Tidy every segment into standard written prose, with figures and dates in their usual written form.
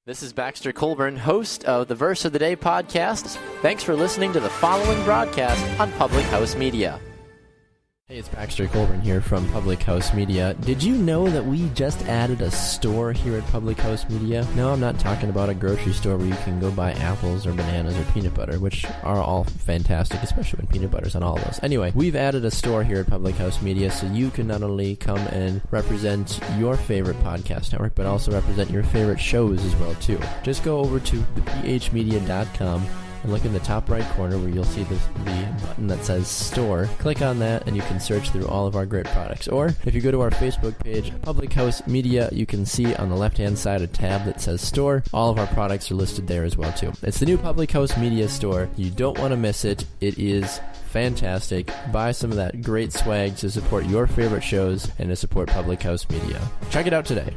This is Baxter Colburn, host of the Verse of the Day podcast. Thanks for listening to the following broadcast on Public House Media. Hey, it's Baxter Colburn here from Public House Media. Did you know that we just added a store here at Public House Media? No, I'm not talking about a grocery store where you can go buy apples or bananas or peanut butter, which are all fantastic, especially when peanut butter's on all of those. Anyway, we've added a store here at Public House Media so you can not only come and represent your favorite podcast network, but also represent your favorite shows as well, too. Just go over to thephmedia.com and look in the top right corner where you'll see the button that says Store. Click on that and you can search through all of our great products. Or if you go to our Facebook page, Public House Media, you can see on the left-hand side a tab that says Store. All of our products are listed there as well too. It's the new Public House Media store. You don't want to miss it. It is fantastic. Buy some of that great swag to support your favorite shows and to support Public House Media. Check it out today.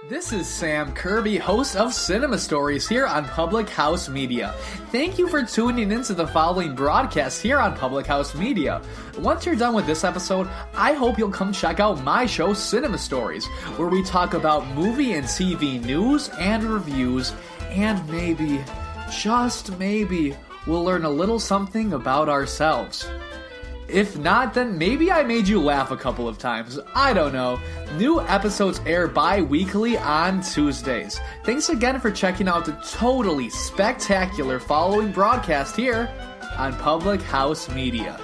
This is Sam Kirby, host of Cinema Stories here on Public House Media. Thank you for tuning into the following broadcast here on Public House Media. Once you're done with this episode, I hope you'll come check out my show, Cinema Stories, where we talk about movie and TV news and reviews, and maybe, just maybe, we'll learn a little something about ourselves. If not, then maybe I made you laugh a couple of times. I don't know. New episodes air bi-weekly on Tuesdays. Thanks again for checking out the totally spectacular following broadcast here on Public House Media.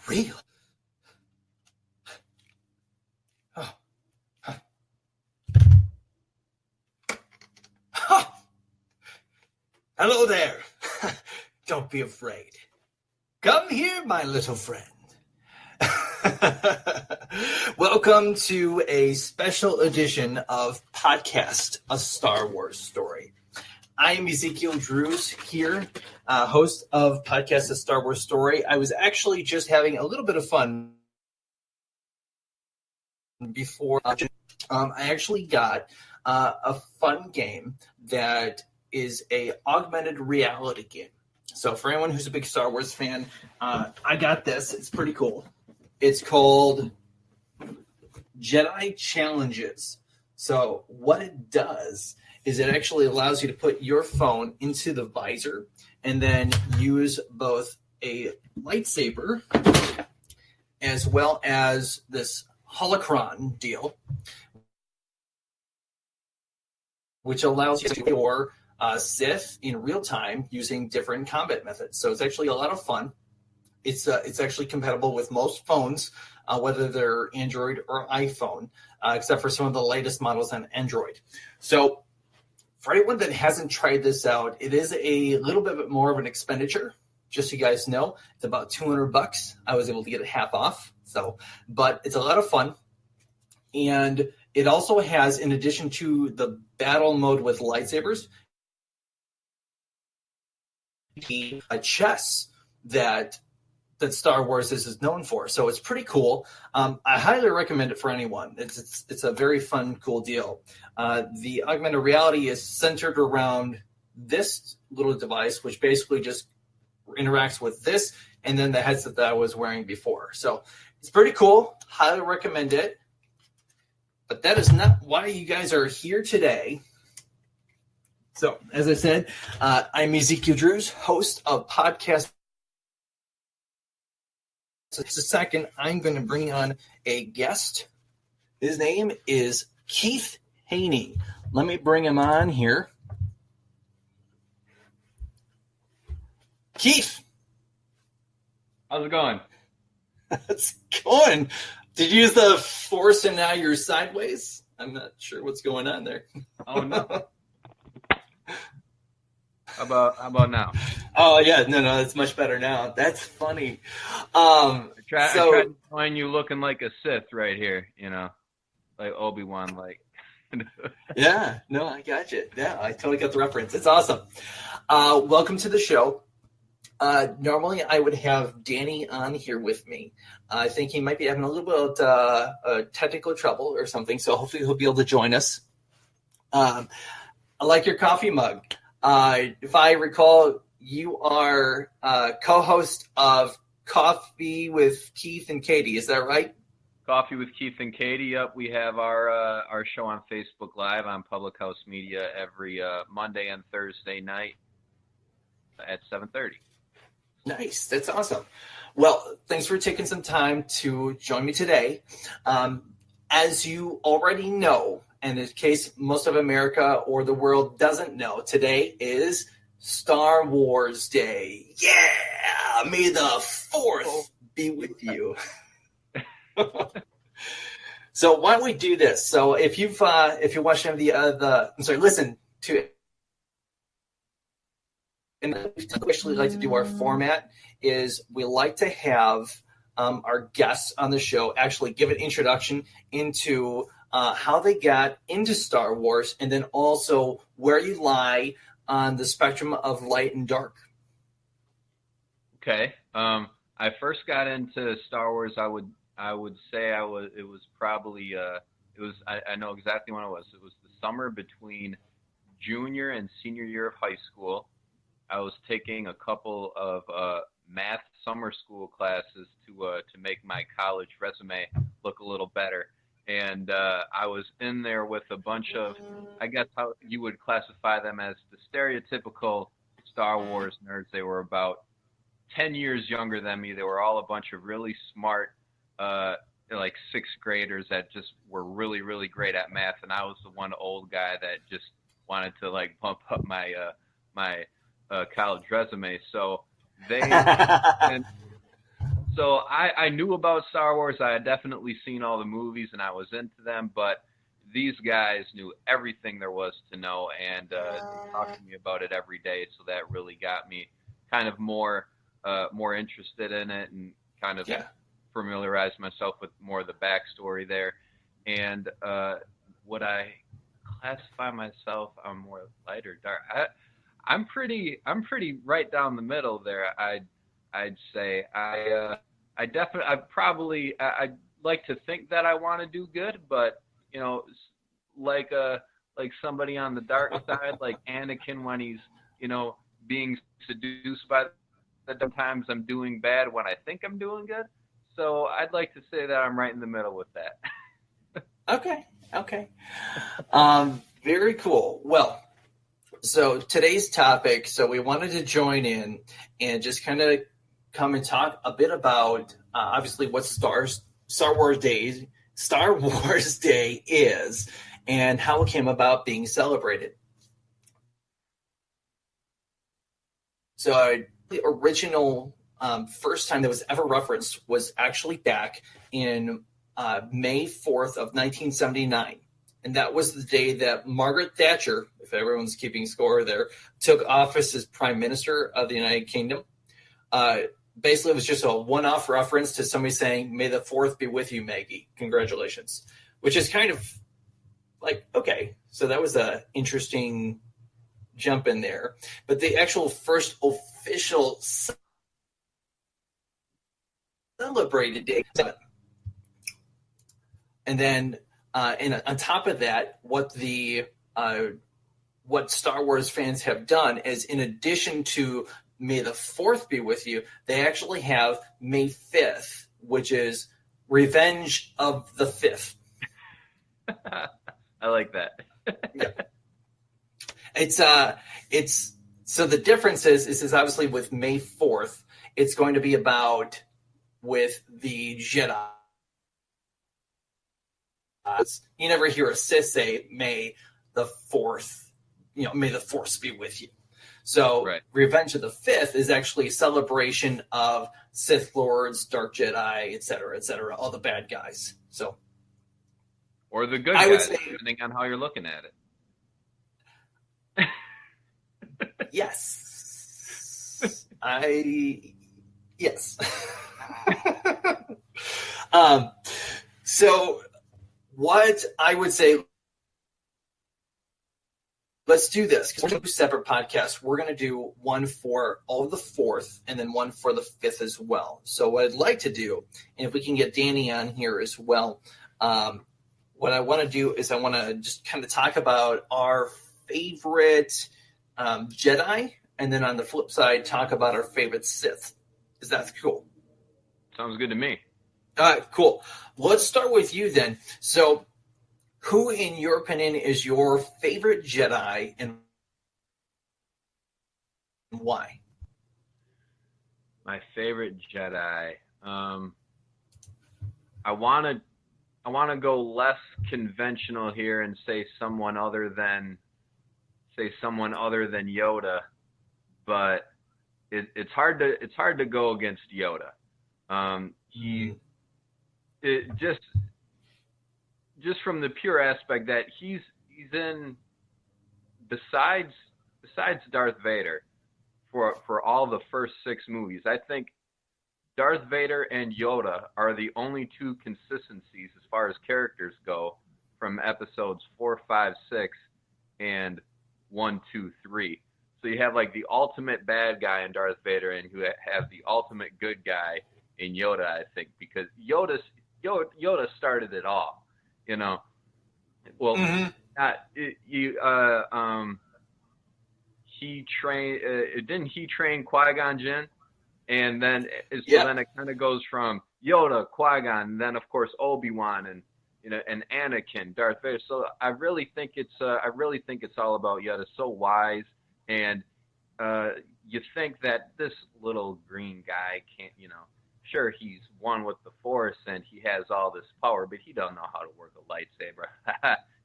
Real? Oh. Oh. Hello there. Don't be afraid. Come here, my little friend. Welcome to a special edition of Podcast, A Star Wars Story. I am Ezekiel Drews here, host of Podcast, A Star Wars Story. I was actually just having a little bit of fun before. I actually got a fun game that is a augmented reality game. So for anyone who's a big Star Wars fan, I got this. It's pretty cool. It's called Jedi Challenges. So what it does is it actually allows you to put your phone into the visor and then use both a lightsaber as well as this holocron deal, which allows you to do your Sith in real time using different combat methods. So it's actually a lot of fun. It's actually compatible with most phones, whether they're Android or iPhone, except for some of the latest models on Android. So for anyone that hasn't tried this out, it is a little bit more of an expenditure. Just so you guys know, it's about $200. I was able to get it half off. But it's a lot of fun. And it also has, in addition to the battle mode with lightsabers, a chess that Star Wars is known for. So it's pretty cool. I highly recommend it for anyone. It's a very fun, cool deal. The augmented reality is centered around this little device, which basically just interacts with this and then the headset that I was wearing before. So it's pretty cool. Highly recommend it. But that is not why you guys are here today. So, as I said, I'm Ezekiel Drews, host of Podcast. So just a second, I'm going to bring on a guest. His name is Keith Hoehne. Let me bring him on here. Keith. How's it going? It's going. Did you use the force and now you're sideways? I'm not sure what's going on there. Oh, no. How about now? Oh yeah, no, it's much better now. That's funny. I tried So to find you looking like a Sith right here, like Obi-Wan, like. yeah, no, I got you. Yeah, I totally got the reference. It's awesome. Welcome to the show. Normally, I would have Danny on here with me. I think he might be having a little bit of technical trouble or something, so hopefully he'll be able to join us. I like your coffee mug. If I recall, you are co-host of Coffee with Keith and Katie. Is that right? Coffee with Keith and Katie. Yep, we have our show on Facebook Live on Public House Media every Monday and Thursday night at 7:30. Nice. That's awesome. Well, thanks for taking some time to join me today. As you already know, and in case most of America or the world doesn't know, today is Star Wars Day. Yeah! May the 4th be with you. So why don't we do this? So if you watched any of listen to it. And we actually like to do our format is we like to have our guests on the show actually give an introduction into how they got into Star Wars and then also where you lie on the spectrum of light and dark. Okay. I first got into Star Wars. I would say I know exactly when it was. It was the summer between junior and senior year of high school. I was taking a couple of math summer school classes to make my college resume look a little better. And I was in there with a bunch of, I guess how you would classify them as the stereotypical Star Wars nerds. They were about 10 years younger than me. They were all a bunch of really smart, like sixth graders that just were really, really great at math. And I was the one old guy that just wanted to like bump up my college resume. So so I knew about Star Wars. I had definitely seen all the movies and I was into them, but these guys knew everything there was to know and talked to me about it every day. So that really got me kind of more interested in it and kind of familiarized myself with more of the backstory there. And would I classify myself on more light or dark? I'm pretty right down the middle there. I'd say I'd like to think that I want to do good, but like somebody on the dark side, like Anakin when he's being seduced by the times I'm doing bad when I think I'm doing good. So I'd like to say that I'm right in the middle with that. Okay. Very cool. Well, so today's topic, so we wanted to join in and just kind of come and talk a bit about obviously what Star Wars Day is and how it came about being celebrated. So the original first time that was ever referenced was actually back in May 4th of 1979. And that was the day that Margaret Thatcher, if everyone's keeping score there, took office as Prime Minister of the United Kingdom. Basically, it was just a one-off reference to somebody saying, "May the 4th be with you, Maggie. Congratulations." Which is kind of like, okay, so that was an interesting jump in there. But the actual first official celebrated day, and then and on top of that, what Star Wars fans have done is, in addition to May the 4th be with you, they actually have May 5th, which is Revenge of the 5th. I like that. Yeah. It's so the difference is obviously with May 4th, it's going to be about with the Jedi. You never hear a Sith say, "May the 4th, may the Force be with you." So right. Revenge of the 5th is actually a celebration of Sith Lords, Dark Jedi, et cetera, all the bad guys. So, or the good guys, depending on how you're looking at it. Yes. Yes. So what I would say, let's do this, because we're going to do separate podcasts. We're going to do one for all of the 4th and then one for the 5th as well. So what I'd like to do, and if we can get Danny on here as well, what I want to do is I want to just kind of talk about our favorite Jedi, and then on the flip side, talk about our favorite Sith. Is that cool? Sounds good to me. All right, cool. Let's start with you then. So who, in your opinion, is your favorite Jedi and why? My favorite Jedi. I want to go less conventional here and say someone other than Yoda, but it's hard to go against Yoda. Just from the pure aspect that he's in, besides Darth Vader, for all the first 6 movies, I think Darth Vader and Yoda are the only 2 consistencies as far as characters go from episodes 4, 5, 6, and 1, 2, 3. So you have like the ultimate bad guy in Darth Vader, and you have the ultimate good guy in Yoda, I think, because Yoda started it all. Well, he trained. Didn't he train Qui-Gon Jinn? And then then it kind of goes from Yoda, Qui-Gon, and then of course Obi-Wan, and and Anakin, Darth Vader. So I really think it's all about Yoda. So wise, and you think that this little green guy can't, sure, he's one with the Force and he has all this power, but he doesn't know how to work a lightsaber.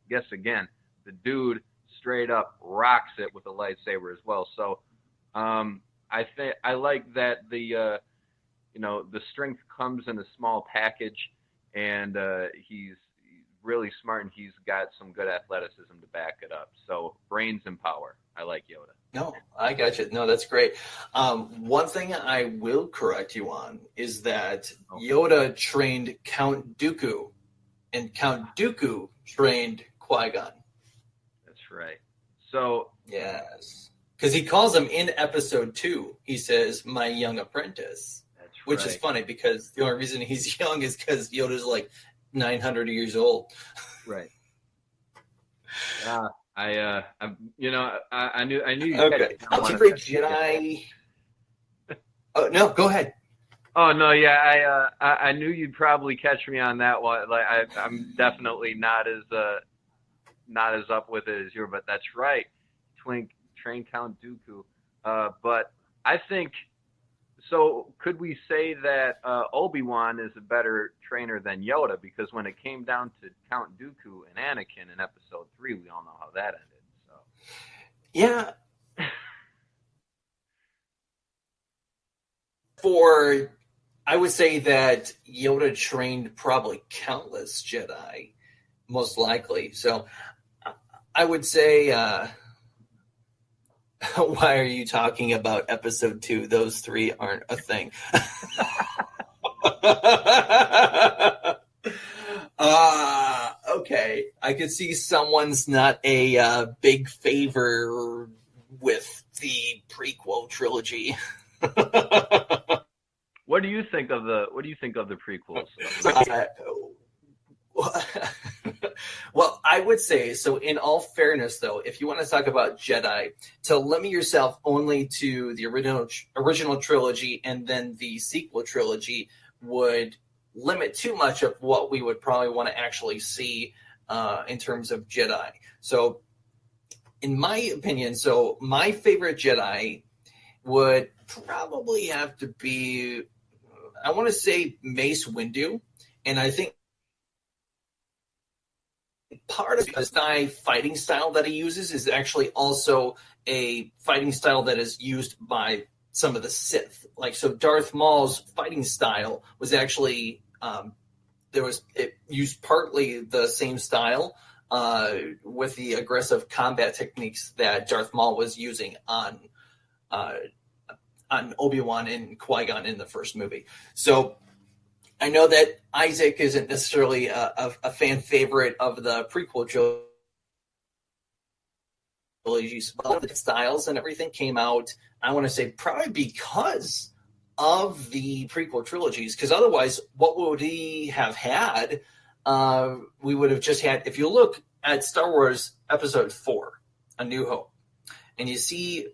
Guess again, the dude straight up rocks it with a lightsaber as well. So I think I like that the strength comes in a small package, and he's really smart, and he's got some good athleticism to back it up. So brains and power. I like Yoda. No, I got you. No, that's great. One thing I will correct you on is that Yoda trained Count Dooku, and Count Dooku trained Qui-Gon. That's right. So yes, because he calls him in episode 2. He says, "My young apprentice," which is funny because the only reason he's young is because Yoda's like 900 years old. Right. I knew. Okay. I'll favorite Jedi. Oh no, go ahead. Oh no, yeah, I knew you'd probably catch me on that one. Like I'm definitely not as up with it as you, but that's right. Train Count Dooku. But I think so. Could we say that Obi-Wan is a better trainer than Yoda? Because when it came down to Count Dooku and Anakin in episode 3, we all know how that ended. So yeah. I would say that Yoda trained probably countless Jedi, most likely. So I would say, why are you talking about episode 2? Those 3 aren't a thing. Okay. I could see someone's not a big favor with the prequel trilogy. What do you think of the prequels? Well, I would say, so in all fairness, though, if you want to talk about Jedi, to limit yourself only to the original trilogy and then the sequel trilogy would limit too much of what we would probably want to actually see in terms of Jedi. So in my opinion, so my favorite Jedi would probably have to be, I want to say Mace Windu. And I think part of the fighting style that he uses is actually also a fighting style that is used by some of the Sith. Like, so Darth Maul's fighting style was actually, it used partly the same style with the aggressive combat techniques that Darth Maul was using on on Obi-Wan and Qui-Gon in the first movie. So I know that Isaac isn't necessarily a fan favorite of the prequel trilogies, but all the styles and everything came out, I want to say, probably because of the prequel trilogies, because otherwise, what would he have had? We would have just had, if you look at Star Wars Episode 4, A New Hope, and you see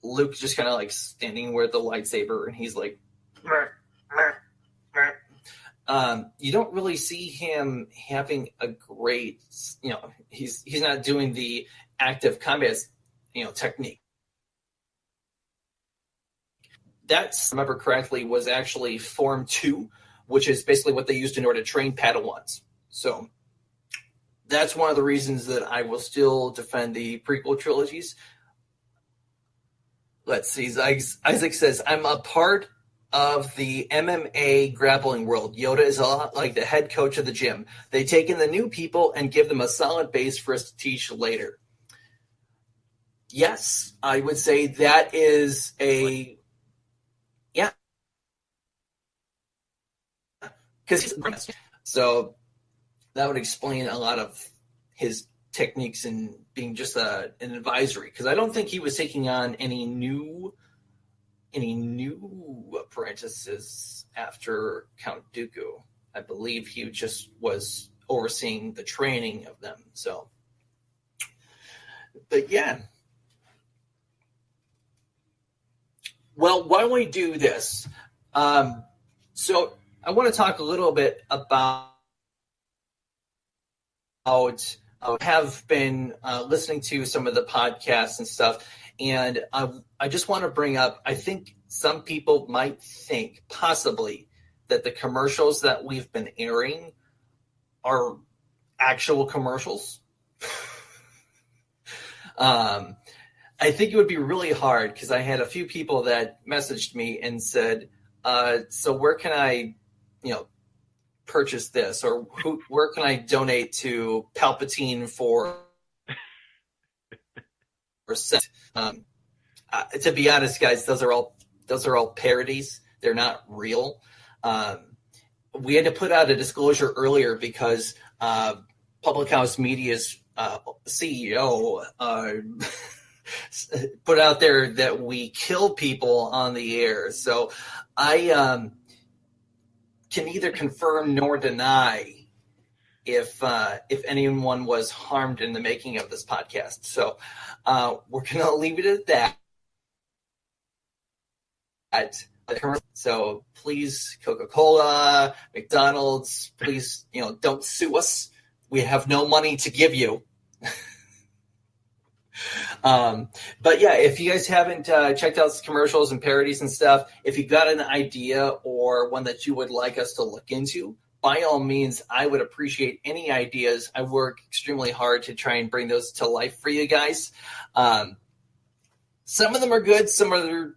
Luke just kind of like standing with the lightsaber, and he's like, meh, meh, meh. You don't really see him having a great, he's not doing the active combat, technique. That's, if I remember correctly, was actually Form 2, which is basically what they used in order to train Padawans. So that's one of the reasons that I will still defend the prequel trilogies. Let's see. Isaac says, I'm a part of the MMA grappling world. Yoda is a lot like the head coach of the gym. They take in the new people and give them a solid base for us to teach later. Yes, I would say that is a... Yeah. So that would explain a lot of his techniques and being just an advisory, because I don't think he was taking on any new apprentices after Count Dooku. I believe he just was overseeing the training of them. So, but yeah. Well, why don't we do this? So I want to talk a little bit about have been listening to some of the podcasts and stuff, and I just want to bring up, I think some people might think possibly that the commercials that we've been airing are actual commercials. I think it would be really hard, because I had a few people that messaged me and said, so where can I, purchase this, or where can I donate to Palpatine for cent? To be honest, guys, those are all parodies. They're not real. We had to put out a disclosure earlier because Public House Media's CEO put out there that we kill people on the air. So I can neither confirm nor deny if anyone was harmed in the making of this podcast. So we're going to leave it at that. So please, Coca-Cola, McDonald's, please, don't sue us. We have no money to give you. But yeah, if you guys haven't checked out the commercials and parodies and stuff, if you got an idea or one that you would like us to look into, by all means, I would appreciate any ideas. I work extremely hard to try and bring those to life for you guys. Some of them are good, some are,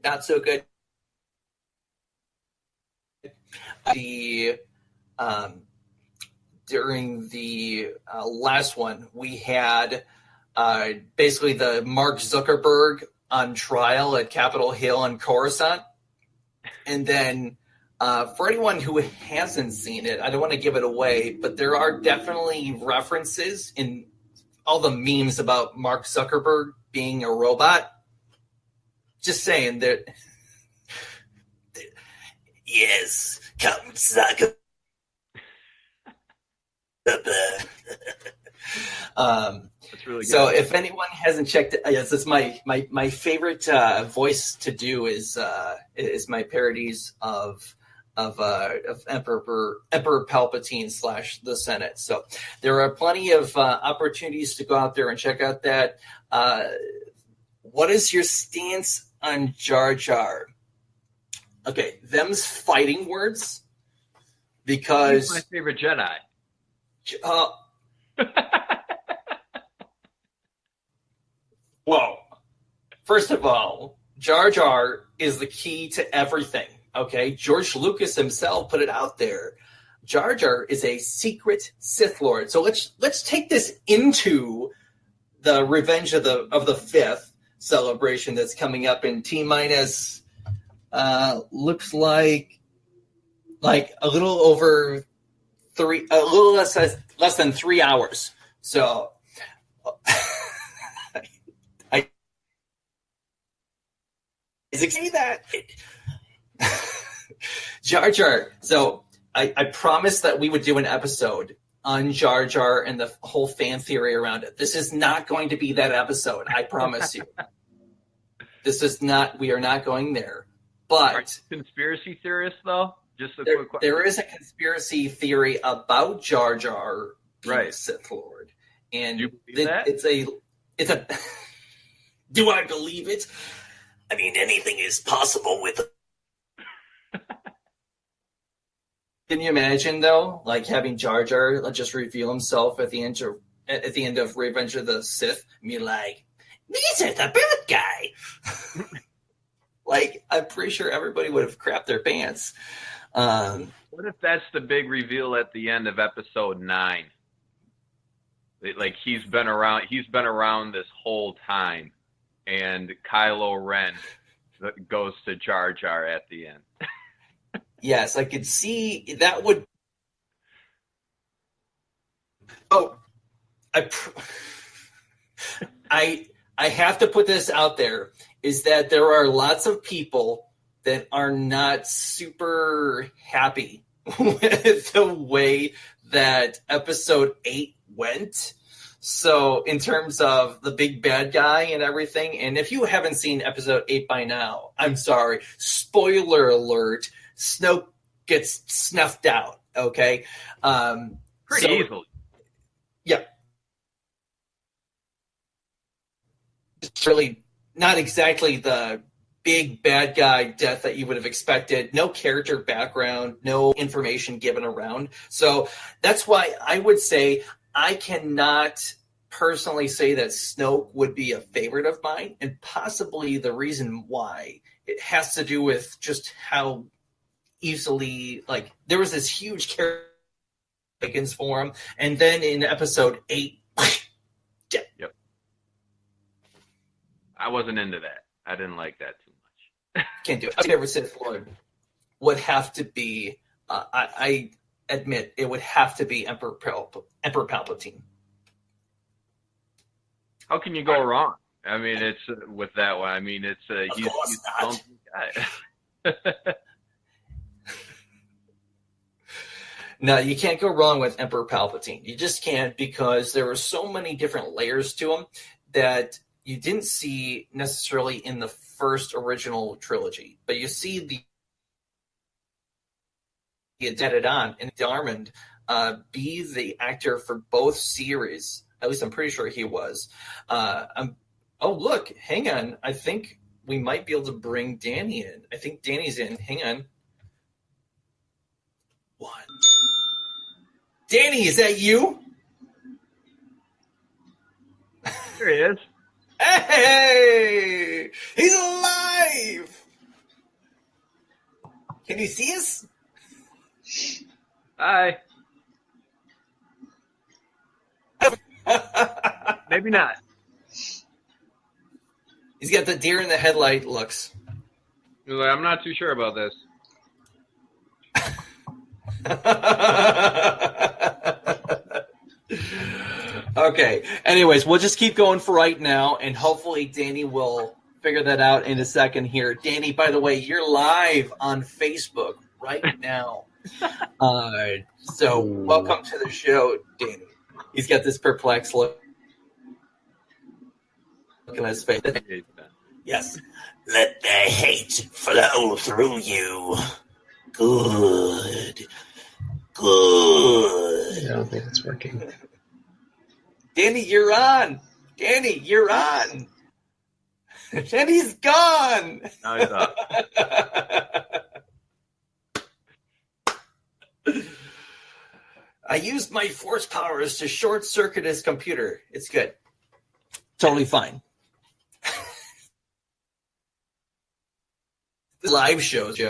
not so good. During the last one, we had basically the Mark Zuckerberg on trial at Capitol Hill in Coruscant. And then for anyone who hasn't seen it, I don't want to give it away, but there are definitely references in all the memes about Mark Zuckerberg being a robot. Just saying that. Yes, Captain Zuckerberg. That's really good. So if anyone hasn't checked it, yes, it's my favorite voice to do is my parodies of Emperor Palpatine / the Senate. So there are plenty of opportunities to go out there and check out that. What is your stance on Jar Jar? Okay, them's fighting words, because he's my favorite Jedi. Whoa. First of all, Jar Jar is the key to everything. Okay, George Lucas himself put it out there. Jar Jar is a secret Sith Lord. So let's take this into the Revenge of the Fifth. celebration that's coming up in T-minus, looks like a little over a little less than 3 hours. So is it say that Jar Jar? So I promised that we would do an episode on Jar Jar and the whole fan theory around it. This is not going to be that episode. I promise you. This is not. We are not going there. But conspiracy theorists, though. Just a quick question. There is a conspiracy theory about Jar Jar being a Sith Lord, and do you believe that? It's a. Do I believe it? I mean, anything is possible with. Can you imagine though, like having Jar Jar just reveal himself at the end of Revenge of the Sith, and be like, "These are the bad guy." Like, I'm pretty sure everybody would have crapped their pants. What if that's the big reveal at the end of episode 9? Like he's been around this whole time, and Kylo Ren goes to Jar Jar at the end. Yes, I could see that would. Oh, I have to put this out there, is that there are lots of people that are not super happy with the way that episode 8 went. So in terms of the big bad guy and everything, and if you haven't seen episode 8 by now, I'm sorry. Spoiler alert, Snoke gets snuffed out, okay? Pretty easily. Yeah. It's really not exactly the big bad guy death that you would have expected. No character background, no information given around. So that's why I would say I cannot personally say that Snoke would be a favorite of mine, and possibly the reason why it has to do with just how easily, like, there was this huge character for him, and then in episode 8, Yep. I wasn't into that. I didn't like that too much. Can't do it. My favorite Sith Lord would have to be, I admit, it would have to be Emperor Palpatine. How can you go wrong? I mean, it's with that one. I mean, it's Of course not. No, you can't go wrong with Emperor Palpatine. You just can't, because there were so many different layers to him that you didn't see necessarily in the first original trilogy. But you see he added on, and Darmond be the actor for both series. At least I'm pretty sure he was. Oh, look, hang on. I think we might be able to bring Danny in. I think Danny's in. Hang on. One. Danny, is that you? There he is. Hey! He's alive! Can you see us? Hi. Maybe not. He's got the deer in the headlight looks. He's like, I'm not too sure about this. Okay. Anyways, we'll just keep going for right now, and hopefully Danny will figure that out in a second here. Danny, by the way, you're live on Facebook right now. So welcome to the show, Danny. He's got this perplexed look on his face. Yes. Let the hate flow through you. Good. Good. I don't think it's working. Danny, you're on. Danny, you're on. Danny's gone. No, he's not. I used my force powers to short circuit his computer. It's good. Totally fine. Live shows.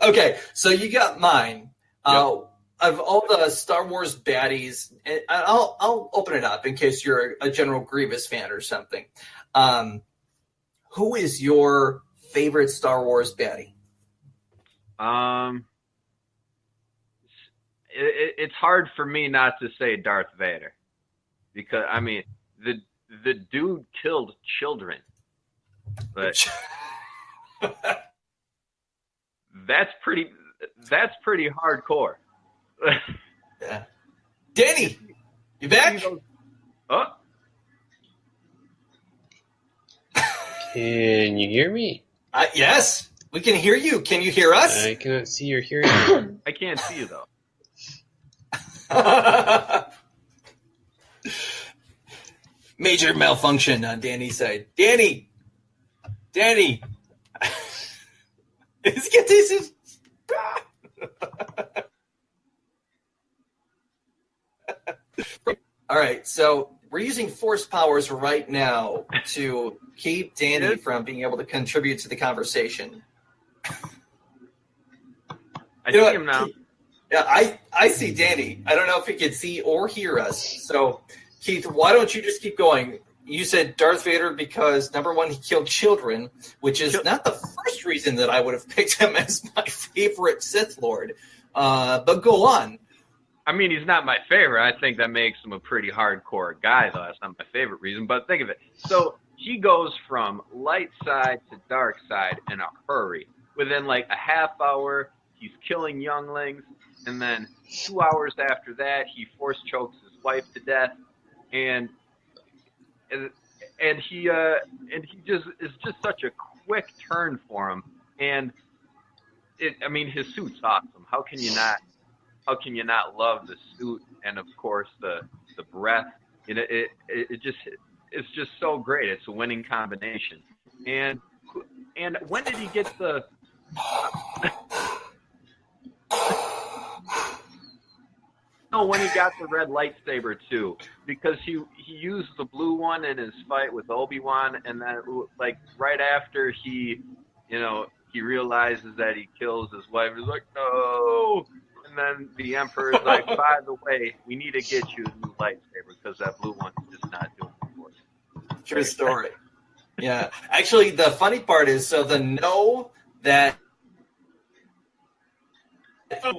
Okay, so you got mine. Yep. of all the Star Wars baddies, and I'll open it up in case you're a General Grievous fan or something. Who is your favorite Star Wars baddie? It's hard for me not to say Darth Vader, because I mean the dude killed children, but that's pretty hardcore. Yeah. Danny, you back? Oh, Can you hear me? Yes, we can hear you. Can you hear us? I cannot see or hear you. I can't see you though. Major malfunction on Danny's side. Danny. Let's get this. All right, so we're using force powers right now to keep Danny from being able to contribute to the conversation. I see him now. Yeah, I see Danny. I don't know if he can see or hear us. So, Keith, why don't you just keep going? You said Darth Vader because, number one, he killed children, which is not the first reason that I would have picked him as my favorite Sith Lord. But go on. I mean, he's not my favorite. I think that makes him a pretty hardcore guy, though. That's not my favorite reason. But think of it. So he goes from light side to dark side in a hurry. Within like a half hour, he's killing younglings. And then 2 hours after that, he force chokes his wife to death. And he just is just such a quick turn for him. And his suit's awesome. How can you not love the suit and of course the breath? It's just so great. It's a winning combination. And when did he get the? No, when he got the red lightsaber too, because he used the blue one in his fight with Obi-Wan, and then like right after he realizes that he kills his wife, he's like, no. And then the Emperor's like, by the way, we need to get you a new lightsaber because that blue one's just not doing it for you. True story. Yeah. Actually, the funny part is, so the know that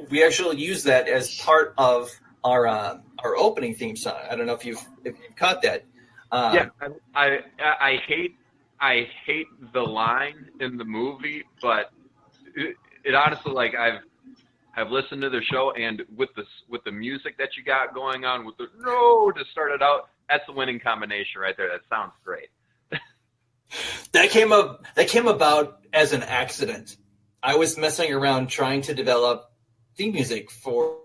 we actually use that as part of our opening theme song. I don't know if you've caught that. Yeah, I hate the line in the movie, but it honestly, like, I've listened to the show, and with the music that you got going on with the no to start it out, that's a winning combination right there. That sounds great. That came about as an accident. I was messing around trying to develop theme music for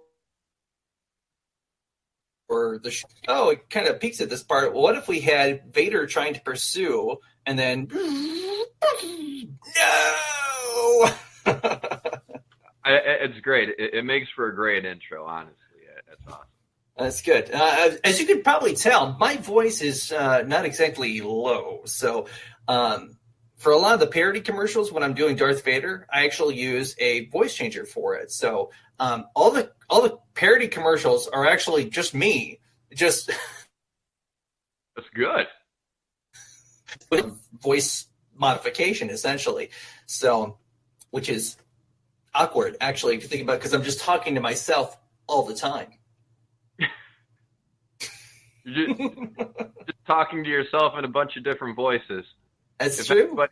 the show. Oh, it kind of peaks at this part. Well, what if we had Vader trying to pursue, and then no? It's great. It makes for a great intro, honestly. That's awesome. That's good. As you can probably tell, my voice is not exactly low. So for a lot of the parody commercials, when I'm doing Darth Vader, I actually use a voice changer for it. So all the parody commercials are actually just me. Just that's good. With voice modification, essentially. So, which is awkward, actually, if you think about it, because I'm just talking to myself all the time. You're just talking to yourself in a bunch of different voices. That's true.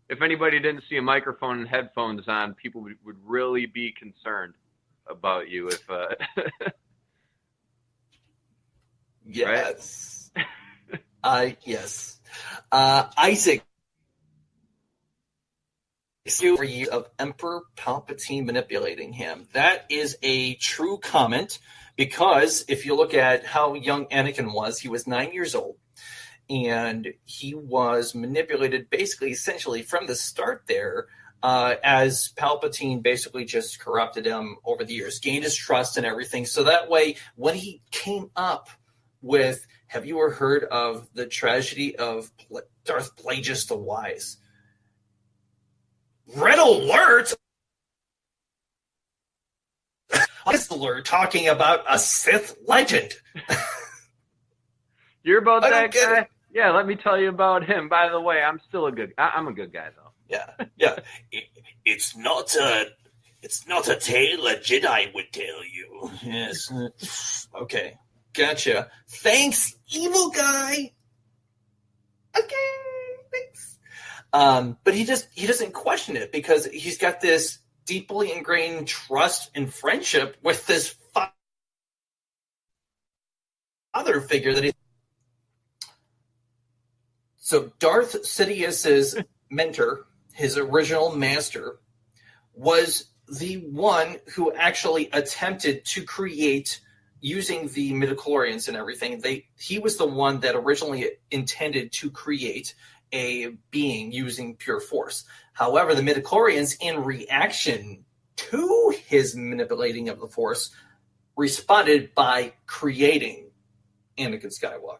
If anybody didn't see a microphone and headphones on, people would really be concerned about you. If yes, yes, Isaac. Years of Emperor Palpatine manipulating him. That is a true comment, because if you look at how young Anakin was, he was 9 years old, and he was manipulated basically essentially from the start there, as Palpatine basically just corrupted him over the years, gained his trust and everything. So that way, when he came up with, have you ever heard of the tragedy of Darth Plagueis the Wise? Red alert! Whistler talking about a Sith legend. You're about I that don't get guy? it. Yeah, let me tell you about him. By the way, I'm still I'm a good guy, though. Yeah. It's not a tale a Jedi would tell you. Yes. Okay. Gotcha. Thanks, evil guy. Okay, thanks. But he doesn't question it because he's got this deeply ingrained trust and friendship with this father figure that he. So Darth Sidious's mentor, his original master, was the one who actually attempted to create, using the midichlorians and everything, he was the one that originally intended to create a being using pure force. However, the midichlorians, in reaction to his manipulating of the force, responded by creating Anakin Skywalker.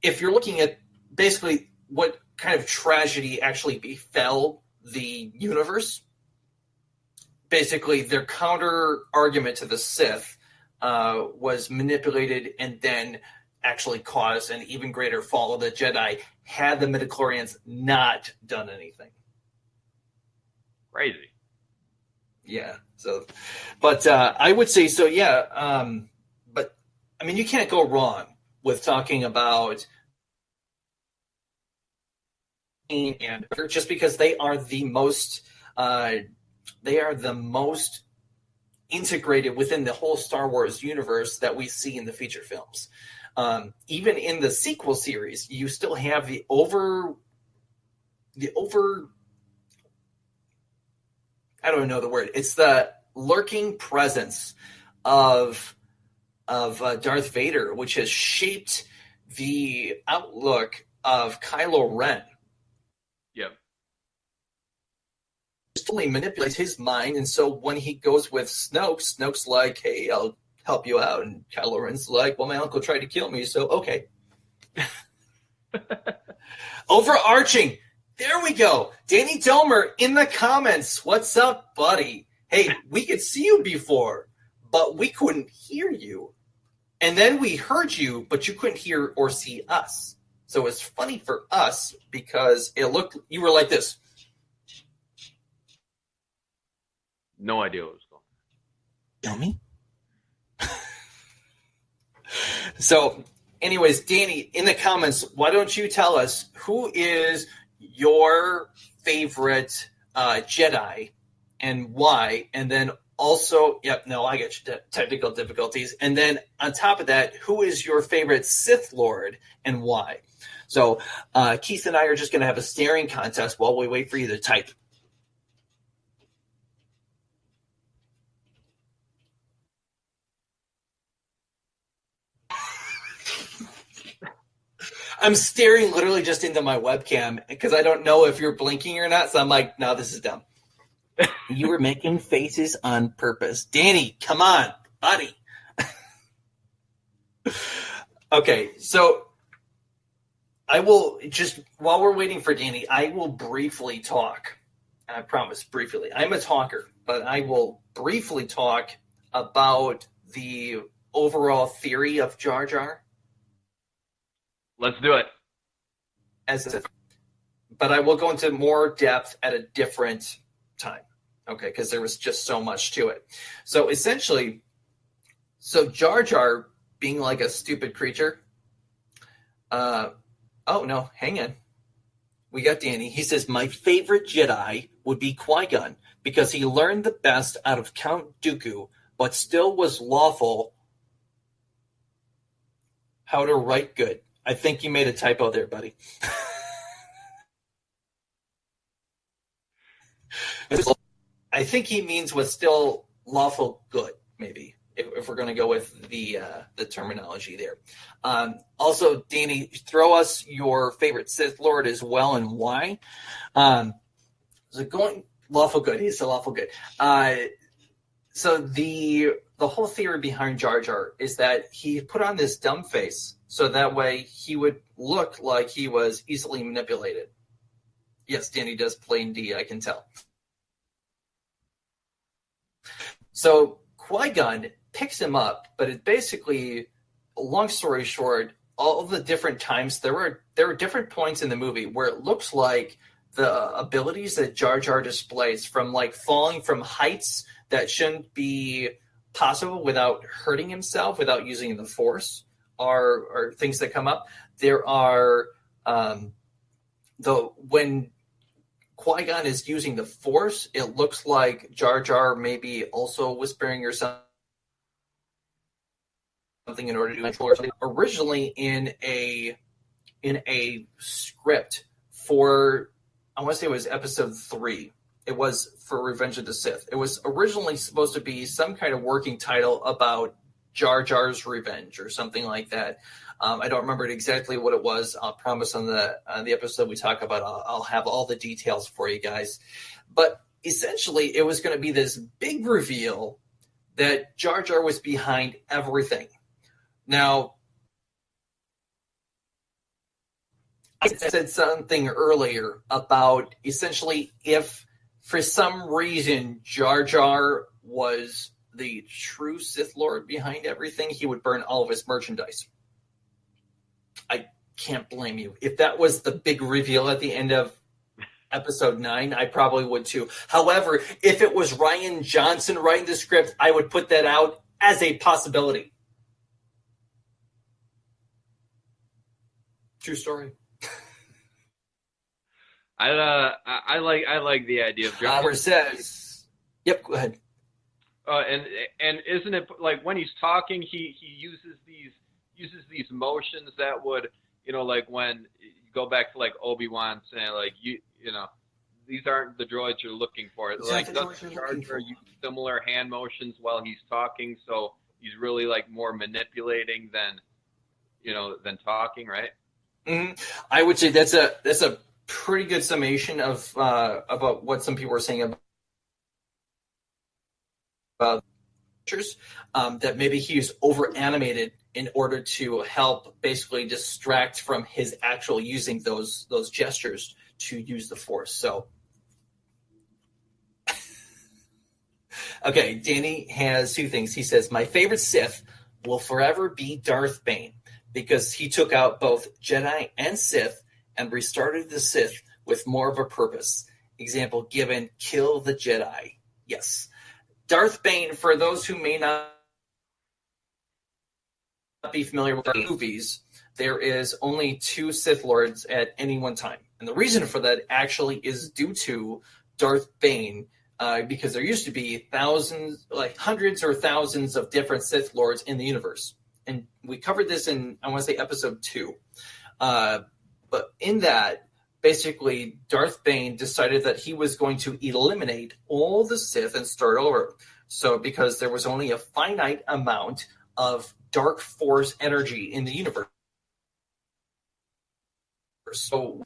If you're looking at basically what kind of tragedy actually befell the universe, basically their counter argument to the Sith was manipulated and then actually caused an even greater fall of the Jedi had the midichlorians not done anything. Crazy. Yeah. So, but I would say so. Yeah. But I mean, you can't go wrong with talking about and just because they are the most integrated within the whole Star Wars universe that we see in the feature films. Even in the sequel series, you still have the over I don't know the word. It's the lurking presence of Darth Vader, which has shaped the outlook of Kylo Ren. Yep. Totally manipulates his mind, and so when he goes with Snoke's like, "Hey, I'll help you out," and Kylo Ren's like, "Well, my uncle tried to kill me, so okay." Overarching. There we go. Danny Domer in the comments. What's up, buddy? Hey, we could see you before, but we couldn't hear you. And then we heard you, but you couldn't hear or see us. So it's funny for us because it looked, you were like this. No idea what was going on. Dummy. So, anyways, Danny, in the comments, why don't you tell us who is your favorite Jedi and why? And then also, I get you, technical difficulties. And then on top of that, who is your favorite Sith Lord and why? So Keith and I are just going to have a staring contest while we wait for you to type. I'm staring literally just into my webcam because I don't know if you're blinking or not. So I'm like, no, this is dumb. You were making faces on purpose. Danny, come on, buddy. Okay, so I will just, while we're waiting for Danny, I will briefly talk. I promise, briefly. I'm a talker, but I will briefly talk about the overall theory of Jar Jar. Let's do it. But I will go into more depth at a different time, okay? Because there was just so much to it. So essentially, Jar Jar being like a stupid creature. Oh no, hang on. We got Danny. He says my favorite Jedi would be Qui-Gon because he learned the best out of Count Dooku, but still was lawful. How to write good. I think you made a typo there, buddy. I think he means was still lawful good, maybe, if we're going to go with the terminology there. Also, Danny, throw us your favorite Sith Lord as well and why. So going lawful good, he's a lawful good. So the whole theory behind Jar Jar is that he put on this dumb face so that way he would look like he was easily manipulated. Yes, Danny does play in D, I can tell. So Qui-Gon picks him up, but it basically, long story short, all the different times there were different points in the movie where it looks like the abilities that Jar Jar displays, from like falling from heights that shouldn't be possible without hurting himself, without using the Force, are things that come up. There are when Qui-Gon is using the Force, it looks like Jar Jar maybe also whispering or something in order to control something. Originally in a script for, I want to say it was episode 3. It was for Revenge of the Sith. It was originally supposed to be some kind of working title about Jar Jar's revenge or something like that. I don't remember exactly what it was. I'll promise on the episode we talk about, I'll have all the details for you guys. But essentially, it was going to be this big reveal that Jar Jar was behind everything. Now, I said something earlier about essentially if for some reason Jar Jar was the true Sith Lord behind everything, he would burn all of his merchandise. I can't blame you. If that was the big reveal at the end of episode 9, I probably would too. However, if it was Rian Johnson writing the script, I would put that out as a possibility. True story. I like the idea of Robert says, "Yep, go ahead." And isn't it like when he's talking, he uses these motions that would, like when you go back to like Obi-Wan saying like these aren't the droids you're looking for. Like doesn't Jar Jar use similar hand motions while he's talking, so he's really like more manipulating than talking, right? Mm-hmm. I would say that's a pretty good summation of about what some people are saying about that maybe he's over animated in order to help basically distract from his actual using those gestures to use the Force. So, okay, Danny has 2 things. He says, my favorite Sith will forever be Darth Bane because he took out both Jedi and Sith and restarted the Sith with more of a purpose. Example given, kill the Jedi. Yes. Darth Bane, for those who may not be familiar with the movies, there is only 2 Sith Lords at any one time. And the reason for that actually is due to Darth Bane, because there used to be hundreds or thousands of different Sith Lords in the universe. And we covered this in, I want to say, episode 2. But in that, basically, Darth Bane decided that he was going to eliminate all the Sith and start over. So because there was only a finite amount of dark force energy in the universe. So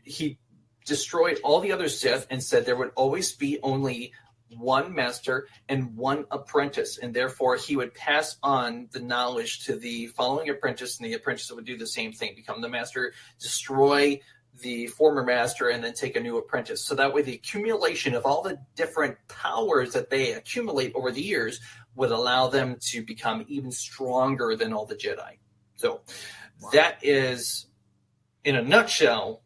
he destroyed all the other Sith and said there would always be only one master and one apprentice, and therefore he would pass on the knowledge to the following apprentice, and the apprentice would do the same thing, become the master, destroy the former master, and then take a new apprentice. So that way the accumulation of all the different powers that they accumulate over the years would allow them to become even stronger than all the Jedi. So that is, in a nutshell,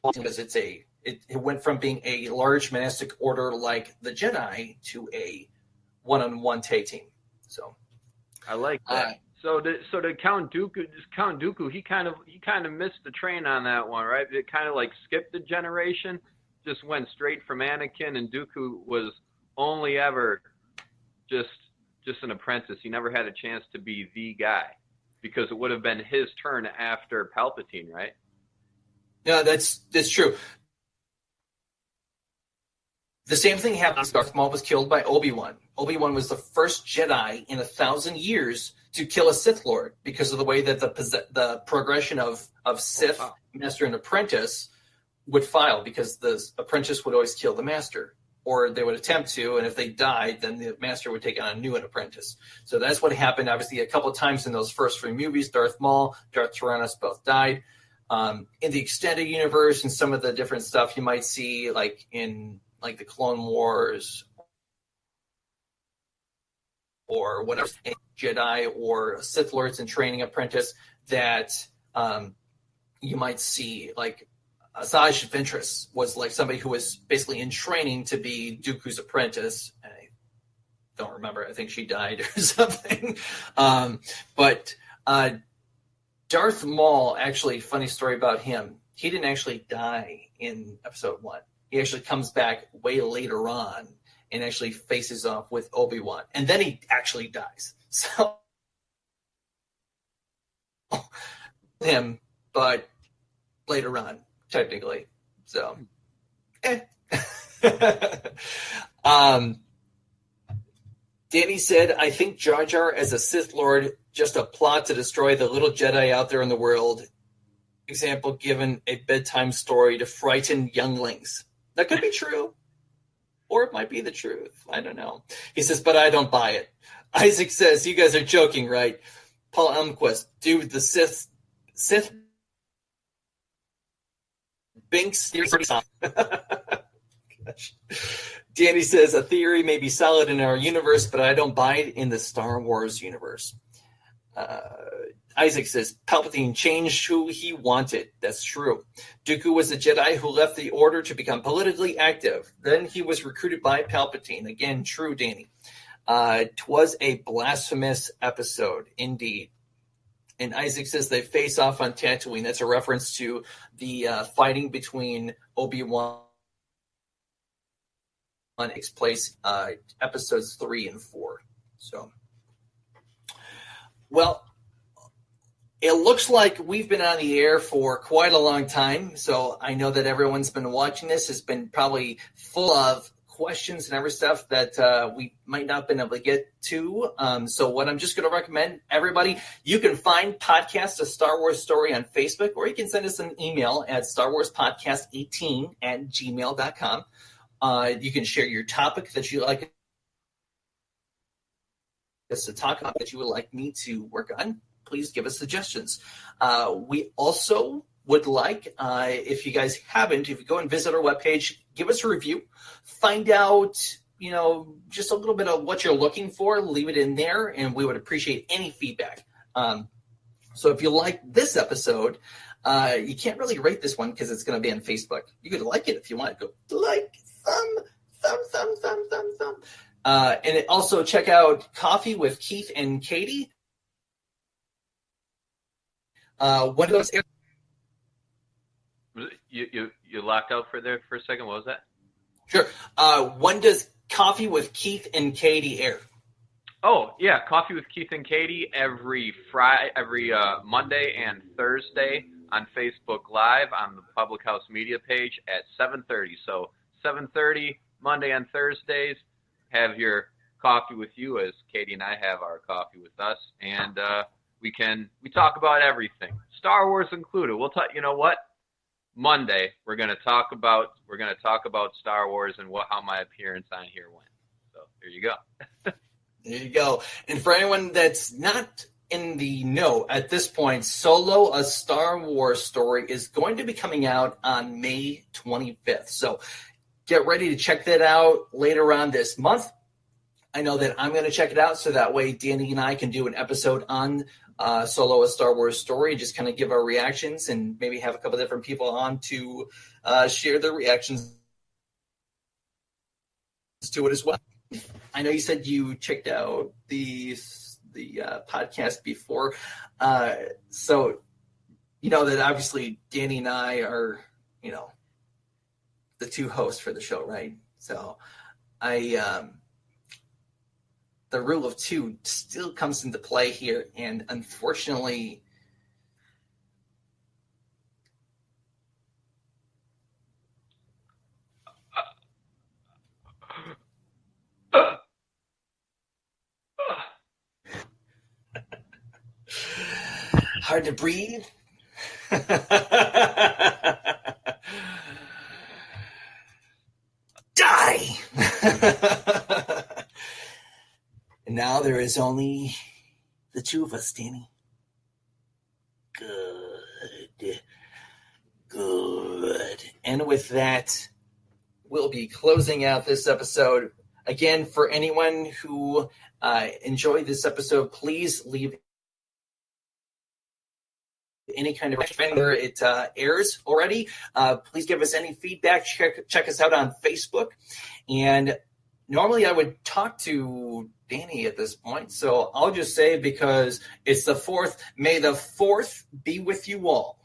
because it went from being a large monastic order like the Jedi to a one-on-one tag team. So I like that. So to Count Dooku, he kind of missed the train on that one, right? It kind of like skipped a generation, just went straight from Anakin, and Dooku was only ever just an apprentice. He never had a chance to be the guy because it would have been his turn after Palpatine, right? Yeah, that's true. The same thing happened. Darth Maul was killed by Obi-Wan. Obi-Wan was the first Jedi in 1,000 years to kill a Sith Lord because of the way that the progression of Sith, Master, and Apprentice would file, because the Apprentice would always kill the Master, or they would attempt to, and if they died, then the Master would take on a new Apprentice. So that's what happened, obviously, a couple of times in those first 3 movies. Darth Maul, Darth Tyrannus both died. In the extended universe and some of the different stuff you might see, like in like the Clone Wars or whatever, a Jedi or a Sith Lord's in training apprentice, that you might see like Asajj Ventress was like somebody who was basically in training to be Dooku's apprentice. I don't remember. I think she died or something. But Darth Maul, actually, funny story about him. He didn't actually die in episode 1. He actually comes back way later on and actually faces off with Obi-Wan. And then he actually dies. So, him, but later on, technically. So, Danny said, I think Jar Jar as a Sith Lord, just a plot to destroy the little Jedi out there in the world. Example given a bedtime story to frighten younglings. That could be true. Or it might be the truth. I don't know. He says, but I don't buy it. Isaac says, you guys are joking, right? Paul Elmquist, dude, the Sith Binks. Gosh. Danny says, a theory may be solid in our universe, but I don't buy it in the Star Wars universe. Isaac says, Palpatine changed who he wanted. That's true. Dooku was a Jedi who left the Order to become politically active. Then he was recruited by Palpatine. Again, true, Danny. 'Twas a blasphemous episode, indeed. And Isaac says they face off on Tatooine. That's a reference to the fighting between Obi-Wan takes place episodes 3 and 4. So, well, it looks like we've been on the air for quite a long time. So I know that everyone's been watching this has been probably full of questions and every stuff that we might not have been able to get to. So what I'm just going to recommend, everybody, you can find Podcast A Star Wars Story on Facebook, or you can send us an email at starwarspodcast18@gmail.com. You can share your topic that you like us to talk about, that you would like me to work on. Please give us suggestions. We also would like, if you guys haven't, if you go and visit our webpage, give us a review. Find out, just a little bit of what you're looking for. Leave it in there, and we would appreciate any feedback. So if you like this episode, you can't really rate this one because it's going to be on Facebook. You could like it if you want. Go like, thumb. And also check out Coffee with Keith and Katie. When do those air? You locked out for a second. What was that? Sure. When does Coffee with Keith and Katie air? Oh yeah, Coffee with Keith and Katie every Monday and Thursday on Facebook Live on the Public House Media page at 7:30. So 7:30 Monday and Thursdays. Have your coffee with you, as Katie and I have our coffee with us, and we talk about everything, Star Wars included. We'll talk. You know what? Monday we're going to talk about Star Wars and how my appearance on here went. So there you go. There you go. And for anyone that's not in the know at this point, Solo: A Star Wars Story is going to be coming out on May 25th. So get ready to check that out later on this month. I know that I'm going to check it out, so that way Danny and I can do an episode on Solo: A Star Wars Story, just kind of give our reactions and maybe have a couple different people on to share their reactions to it as well. I know you said you checked out the podcast before, so you know that obviously Danny and I are, the two hosts for the show, right? So the rule of two still comes into play here, and unfortunately, hard to breathe. Die. And now there is only the two of us, Danny. Good. And with that, we'll be closing out this episode. Again, for anyone who enjoyed this episode, please leave any kind of whether it airs already. Please give us any feedback. Check us out on Facebook. And normally I would talk to Danny at this point, so I'll just say, because it's the 4th, may the 4th be with you all.